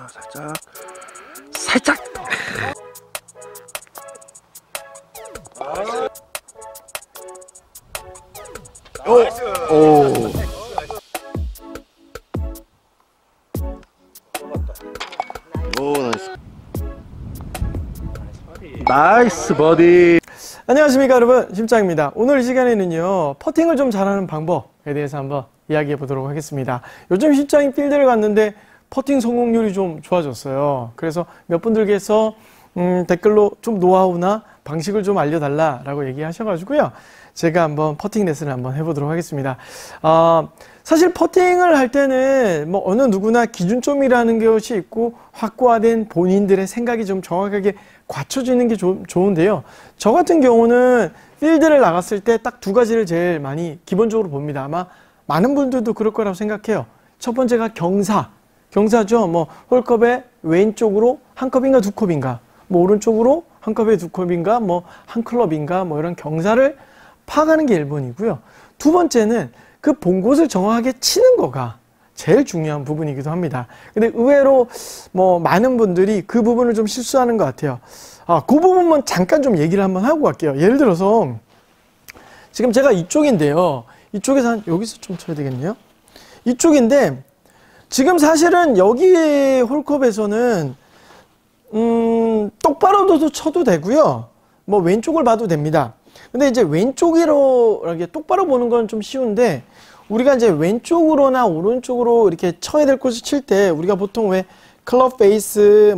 살짝 살짝. 오. 나이스. 나이스 버디. 안녕하십니까 여러분, 심장입니다. 오늘 이 시간에는요, 퍼팅을 좀 잘하는 방법에 대해서 한번 이야기해 보도록 하겠습니다. 요즘 심장이 필드를 갔는데 퍼팅 성공률이 좀 좋아졌어요. 그래서 몇 분들께서 댓글로 좀 노하우나 방식을 좀 알려달라라고 얘기하셔가지고요, 제가 한번 퍼팅 레슨을 한번 해보도록 하겠습니다. 사실 퍼팅을 할 때는 뭐 어느 누구나 기준점이라는 것이 있고 확고화된 본인들의 생각이 좀 정확하게 갖춰지는 게 좋은데요. 저 같은 경우는 필드를 나갔을 때 딱 두 가지를 제일 많이 기본적으로 봅니다. 아마 많은 분들도 그럴 거라고 생각해요. 첫 번째가 경사죠. 뭐 홀컵의 왼쪽으로 한 컵인가 두 컵인가, 뭐 오른쪽으로 한 컵에 두 컵인가, 뭐 한 클럽인가, 뭐 이런 경사를 파악하는 게 1번이고요. 두 번째는 그 본 곳을 정확하게 치는 거가 제일 중요한 부분이기도 합니다. 근데 의외로 뭐 많은 분들이 그 부분을 좀 실수하는 것 같아요. 그 부분만 잠깐 좀 얘기를 한번 하고 갈게요. 예를 들어서 지금 제가 이쪽인데요. 이쪽에서 여기서 좀 쳐야 되겠네요. 이쪽인데 지금 사실은 여기 홀컵에서는 똑바로도 쳐도 되고요. 뭐 왼쪽을 봐도 됩니다. 근데 이제 왼쪽으로 이렇게 똑바로 보는 건 좀 쉬운데, 우리가 이제 왼쪽으로나 오른쪽으로 이렇게 쳐야 될 곳을 칠 때 우리가 보통 왜 클럽 페이스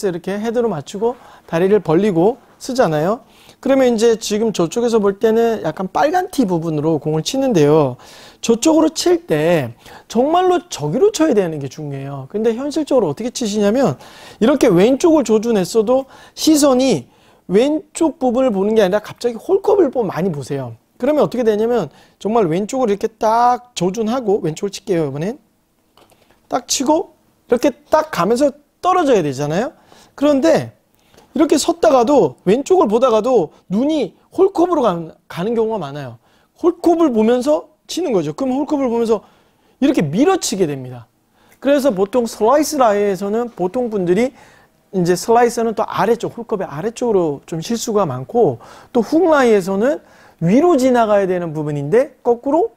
이렇게 헤드로 맞추고 다리를 벌리고 쓰잖아요. 그러면 이제 지금 저쪽에서 볼 때는 약간 빨간 티 부분으로 공을 치는데요. 저쪽으로 칠 때 정말로 저기로 쳐야 되는 게 중요해요. 근데 현실적으로 어떻게 치시냐면, 이렇게 왼쪽을 조준했어도 시선이 왼쪽 부분을 보는 게 아니라 갑자기 홀컵을 많이 보세요. 그러면 어떻게 되냐면 정말 왼쪽으로 이렇게 딱 조준하고, 왼쪽을 칠게요. 이번엔 딱 치고 이렇게 딱 가면서 떨어져야 되잖아요. 그런데 이렇게 섰다가도 왼쪽을 보다가도 눈이 홀컵으로 가는 경우가 많아요. 홀컵을 보면서 치는 거죠. 그럼 홀컵을 보면서 이렇게 밀어치게 됩니다. 그래서 보통 슬라이스 라이에서는 보통 분들이 이제 슬라이스는 또 아래쪽, 홀컵의 아래쪽으로 좀 실수가 많고, 또 훅 라이에서는 위로 지나가야 되는 부분인데 거꾸로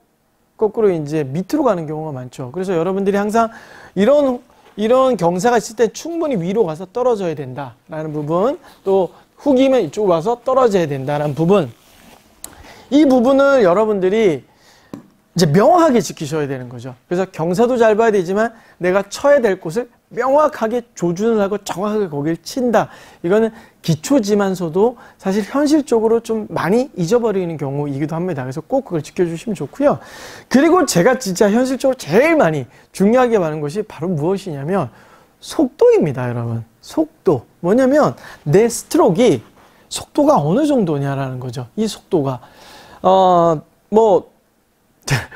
이제 밑으로 가는 경우가 많죠. 그래서 여러분들이 항상 이런 경사가 있을 때 충분히 위로 가서 떨어져야 된다라는 부분, 또 훅이면 이쪽으로 와서 떨어져야 된다는 부분, 이 부분을 여러분들이 이제 명확하게 지키셔야 되는 거죠. 그래서 경사도 잘 봐야 되지만 내가 쳐야 될 곳을 명확하게 조준을 하고 정확하게 거기를 친다. 이거는 기초지만서도 사실 현실적으로 좀 많이 잊어버리는 경우이기도 합니다. 그래서 꼭 그걸 지켜주시면 좋고요. 그리고 제가 진짜 현실적으로 제일 많이 중요하게 많은 것이 바로 무엇이냐면 속도입니다, 여러분. 속도. 뭐냐면 내 스트로크가 속도가 어느 정도냐라는 거죠. 이 속도가 뭐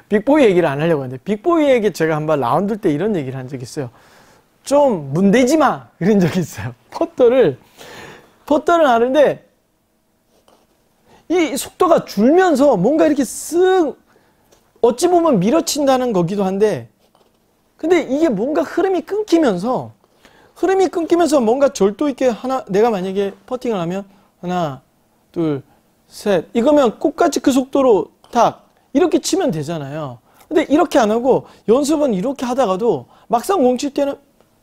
빅보이 얘기를 안 하려고 하는데, 빅보이에게 제가 한번 라운드 때 이런 얘기를 한 적이 있어요. 좀 문대지 마! 이런 적이 있어요. 퍼터를 하는데 이 속도가 줄면서 뭔가 이렇게 쓱 어찌 보면 밀어친다는 거기도 한데, 근데 이게 뭔가 흐름이 끊기면서 뭔가 절도 있게 내가 만약에 퍼팅을 하면 하나, 둘, 셋 이거면 끝까지 그 속도로 탁 이렇게 치면 되잖아요. 근데 이렇게 안 하고 연습은 이렇게 하다가도 막상 공 칠 때는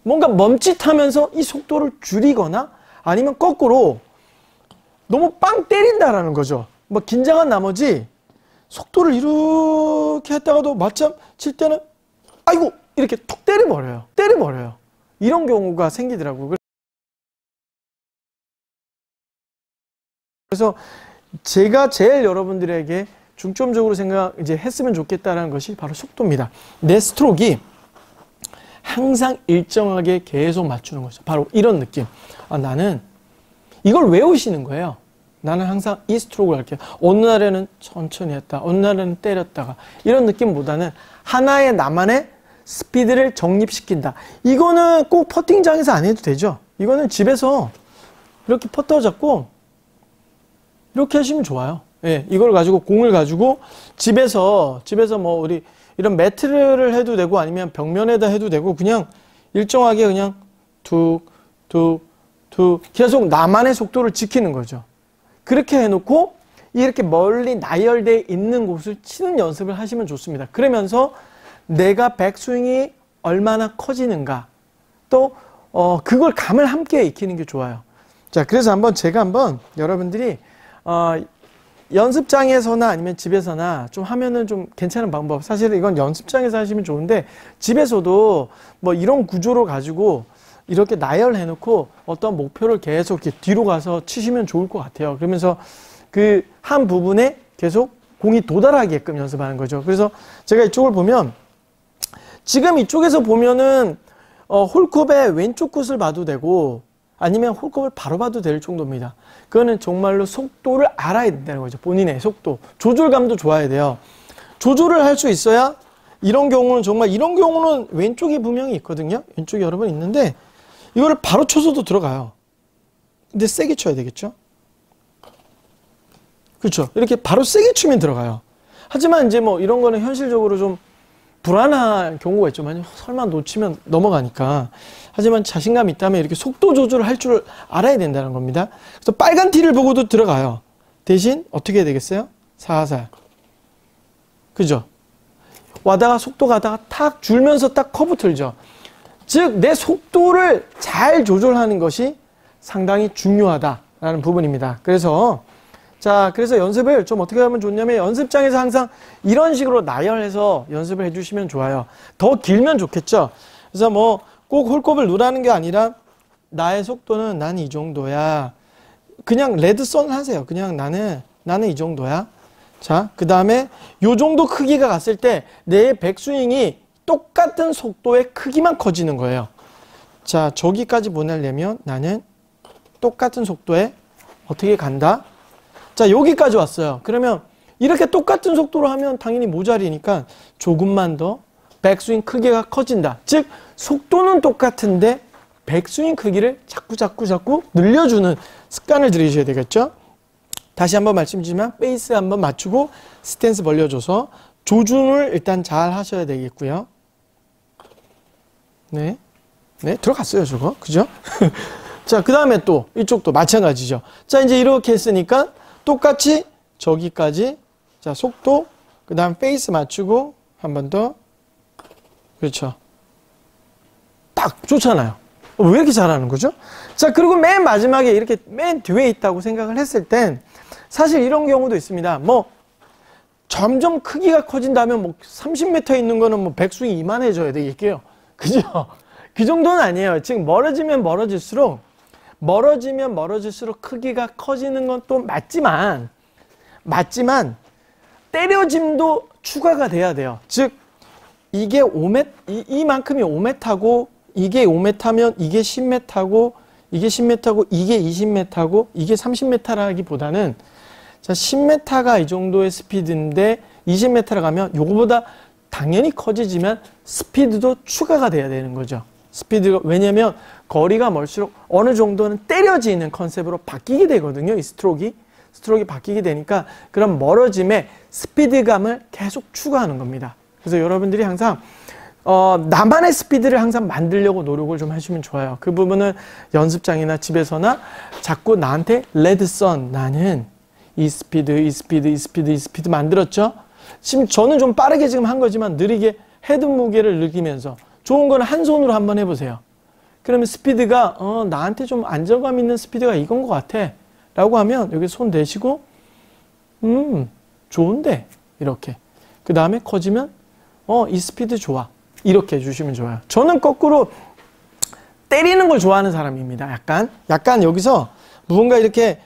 뭔가 멈칫하면서 이 속도를 줄이거나 아니면 거꾸로 너무 빵 때린다라는 거죠. 뭐 긴장한 나머지 속도를 이렇게 했다가도 마침 칠 때는 아이고 이렇게 툭 때려버려요. 이런 경우가 생기더라고요. 그래서 제가 제일 여러분들에게 중점적으로 했으면 좋겠다는 것이 바로 속도입니다. 내 스트로크가 항상 일정하게 계속 맞추는 거죠. 바로 이런 느낌. 나는 이걸 외우시는 거예요. 나는 항상 이 스트로크를 할게요. 어느 날에는 천천히 했다, 어느 날에는 때렸다가, 이런 느낌보다는 하나의 나만의 스피드를 정립시킨다. 이거는 꼭 퍼팅장에서 안 해도 되죠. 이거는 집에서 이렇게 퍼터 잡고 이렇게 하시면 좋아요. 예, 이걸 가지고 공을 가지고 집에서 뭐 우리 이런 매트를 해도 되고 아니면 벽면에다 해도 되고 그냥 일정하게 그냥 툭 계속 나만의 속도를 지키는 거죠. 그렇게 해놓고 이렇게 멀리 나열되어 있는 곳을 치는 연습을 하시면 좋습니다. 그러면서 내가 백스윙이 얼마나 커지는가 또 그걸 감을 함께 익히는 게 좋아요. 자, 그래서 제가 한번 여러분들이 연습장에서나 아니면 집에서나 좀 하면은 좀 괜찮은 방법. 사실 이건 연습장에서 하시면 좋은데 집에서도 뭐 이런 구조로 가지고 이렇게 나열해 놓고 어떤 목표를 계속 이렇게 뒤로 가서 치시면 좋을 것 같아요. 그러면서 그 한 부분에 계속 공이 도달하게끔 연습하는 거죠. 그래서 제가 이쪽을 보면 지금 이쪽에서 보면은 홀컵의 왼쪽 끝을 봐도 되고 아니면 홀컵을 바로 봐도 될 정도입니다. 그거는 정말로 속도를 알아야 된다는 거죠. 본인의 속도. 조절감도 좋아야 돼요. 조절을 할 수 있어야 이런 경우는 정말 이런 경우는 왼쪽이 분명히 있거든요. 왼쪽이 여러 번 있는데 이거를 바로 쳐서도 들어가요. 근데 세게 쳐야 되겠죠? 그렇죠? 이렇게 바로 세게 치면 들어가요. 하지만 이제 뭐 이런 거는 현실적으로 좀 불안한 경우가 있죠. 만약 설마 놓치면 넘어가니까. 하지만 자신감 있다면 이렇게 속도 조절을 할 줄 알아야 된다는 겁니다. 그래서 빨간 티를 보고도 들어가요. 대신 어떻게 해야 되겠어요? 살살. 그죠? 와다가 속도 가다가 탁 줄면서 딱 커브 틀죠. 즉 내 속도를 잘 조절하는 것이 상당히 중요하다라는 부분입니다. 그래서 그래서 연습을 좀 어떻게 하면 좋냐면 연습장에서 항상 이런 식으로 나열해서 연습을 해주시면 좋아요. 더 길면 좋겠죠. 그래서 뭐 꼭 홀컵을 누라는 게 아니라 나의 속도는 나는 이 정도야. 그냥 레드선 하세요. 그냥 나는 이 정도야. 자, 그 다음에 요 정도 크기가 갔을 때 내 백스윙이 똑같은 속도의 크기만 커지는 거예요. 자, 저기까지 보내려면 나는 똑같은 속도에 어떻게 간다? 자, 여기까지 왔어요. 그러면 이렇게 똑같은 속도로 하면 당연히 모자리니까 조금만 더 백스윙 크기가 커진다. 즉 속도는 똑같은데 백스윙 크기를 자꾸 늘려주는 습관을 들이셔야 되겠죠. 다시 한번 말씀드리지만 베이스 한번 맞추고 스탠스 벌려줘서 조준을 일단 잘 하셔야 되겠고요. 네, 들어갔어요 저거. 그죠? 자, 그 다음에 또 이쪽도 마찬가지죠. 자, 이제 이렇게 했으니까 똑같이 저기까지, 자, 속도, 그 다음 페이스 맞추고 한 번 더. 그렇죠. 딱 좋잖아요. 왜 이렇게 잘하는 거죠? 자, 그리고 맨 마지막에 이렇게 맨 뒤에 있다고 생각을 했을 땐 사실 이런 경우도 있습니다. 뭐 점점 크기가 커진다면 뭐 30m 있는 거는 뭐 백스윙이 이만해져야 되겠고요. 그죠? 그 정도는 아니에요. 즉 멀어지면 멀어질수록 크기가 커지는 건 또 맞지만 때려짐도 추가가 돼야 돼요. 즉 이게 5m, 이만큼이 5m고 이게 5m면 이게 10m고 이게 10m고 이게 20m고 이게 30m라기보다는 자, 10m가 이 정도의 스피드인데 20m를 가면 요거보다 당연히 커지지만 스피드도 추가가 돼야 되는 거죠. 스피드가, 왜냐면 거리가 멀수록 어느 정도는 때려지는 컨셉으로 바뀌게 되거든요. 이 스트로크가 바뀌게 되니까 그런 멀어짐에 스피드감을 계속 추가하는 겁니다. 그래서 여러분들이 항상 나만의 스피드를 항상 만들려고 노력을 좀 하시면 좋아요. 그 부분은 연습장이나 집에서나 자꾸 나한테 레드선, 나는 이 스피드 만들었죠. 지금 저는 좀 빠르게 지금 한 거지만 느리게 헤드 무게를 느끼면서 좋은 거는 한 손으로 한번 해보세요. 그러면 스피드가 나한테 좀 안정감 있는 스피드가 이건 것 같아 라고 하면 여기 손 대시고 좋은데 이렇게 그 다음에 커지면 이 스피드 좋아 이렇게 해주시면 좋아요. 저는 거꾸로 때리는 걸 좋아하는 사람입니다. 약간 여기서 무언가 이렇게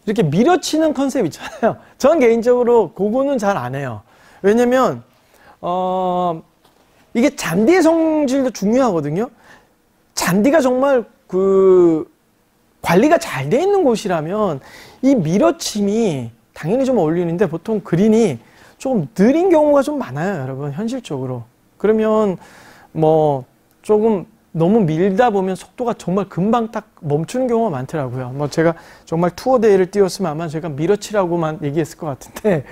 밀어치는 컨셉 있잖아요. 전 개인적으로 그거는 잘 안 해요. 왜냐면 이게 잔디의 성질도 중요하거든요. 잔디가 정말 관리가 잘 돼 있는 곳이라면 이 밀어침이 당연히 좀 어울리는데 보통 그린이 조금 느린 경우가 좀 많아요, 여러분. 현실적으로. 그러면 뭐 조금 너무 밀다 보면 속도가 정말 금방 딱 멈추는 경우가 많더라고요. 뭐 제가 정말 투어 대회를 뛰었으면 아마 제가 밀어치라고만 얘기했을 것 같은데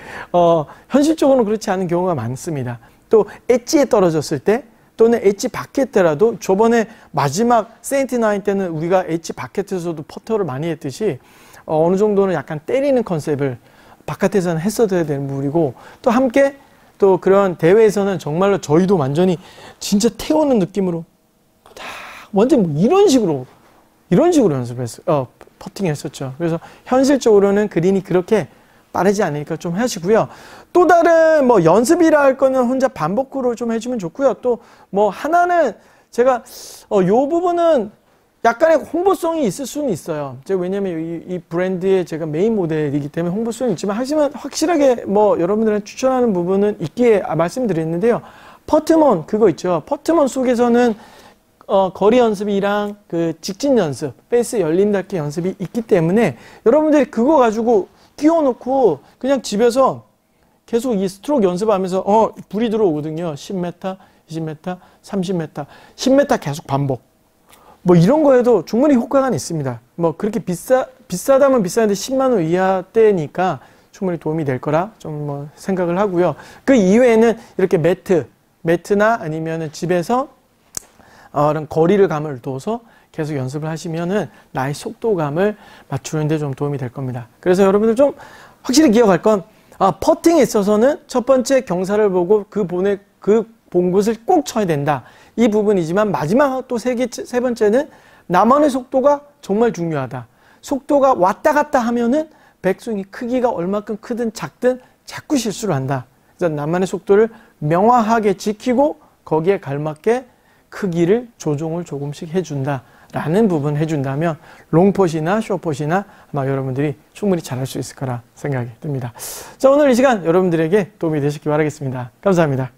현실적으로는 그렇지 않은 경우가 많습니다. 또 엣지에 떨어졌을 때 또는 엣지 밖에 있더라도 저번에 마지막 세인트9 때는 우리가 엣지 바깥에서도 퍼터를 많이 했듯이 어느 정도는 약간 때리는 컨셉을 바깥에서는 했어야 되는 부분이고 또 함께 또 그런 대회에서는 정말로 저희도 완전히 진짜 태우는 느낌으로 완전 뭐 이런 식으로 연습을 퍼팅을 했었죠. 그래서 현실적으로는 그린이 그렇게 빠르지 않으니까 좀 하시고요. 또 다른 뭐 연습이라 할 거는 혼자 반복으로 좀 해주면 좋고요. 또 뭐 하나는 제가 요 부분은 약간의 홍보성이 있을 수는 있어요. 제가 왜냐면 이 브랜드의 제가 메인 모델이기 때문에 홍보성이 있지만 하지만 확실하게 뭐 여러분들한테 추천하는 부분은 있기에 말씀드렸는데요. 퍼트먼 그거 있죠. 퍼트먼 속에서는 거리 연습이랑 그 직진 연습, 페이스 열림 닫기 연습이 있기 때문에 여러분들이 그거 가지고 끼워놓고 그냥 집에서 계속 이 스트로크 연습하면서 불이 들어오거든요. 10m, 20m, 30m, 10m 계속 반복. 뭐 이런 거에도 충분히 효과가 있습니다. 뭐 그렇게 비싸다면 비싼데 10만 원 이하대니까 충분히 도움이 될 거라 좀 뭐 생각을 하고요. 그 이외에는 이렇게 매트나 아니면은 집에서 이런 거리를 감을 둬서 계속 연습을 하시면은 나의 속도감을 맞추는 데 좀 도움이 될 겁니다. 그래서 여러분들 좀 확실히 기억할 건 퍼팅에 있어서는 첫 번째 경사를 보고 그 본 곳을 꼭 쳐야 된다. 이 부분이지만 마지막 또 세 번째는 나만의 속도가 정말 중요하다. 속도가 왔다 갔다 하면은 백스윙이 크기가 얼마큼 크든 작든 자꾸 실수를 한다. 그래서 나만의 속도를 명확하게 지키고 거기에 걸맞게 크기를 조정을 조금씩 해준다. 라는 부분 해준다면 롱폿이나 숏폿이나 아마 여러분들이 충분히 잘할 수 있을 거라 생각이 듭니다. 자, 오늘 이 시간 여러분들에게 도움이 되셨기 바라겠습니다. 감사합니다.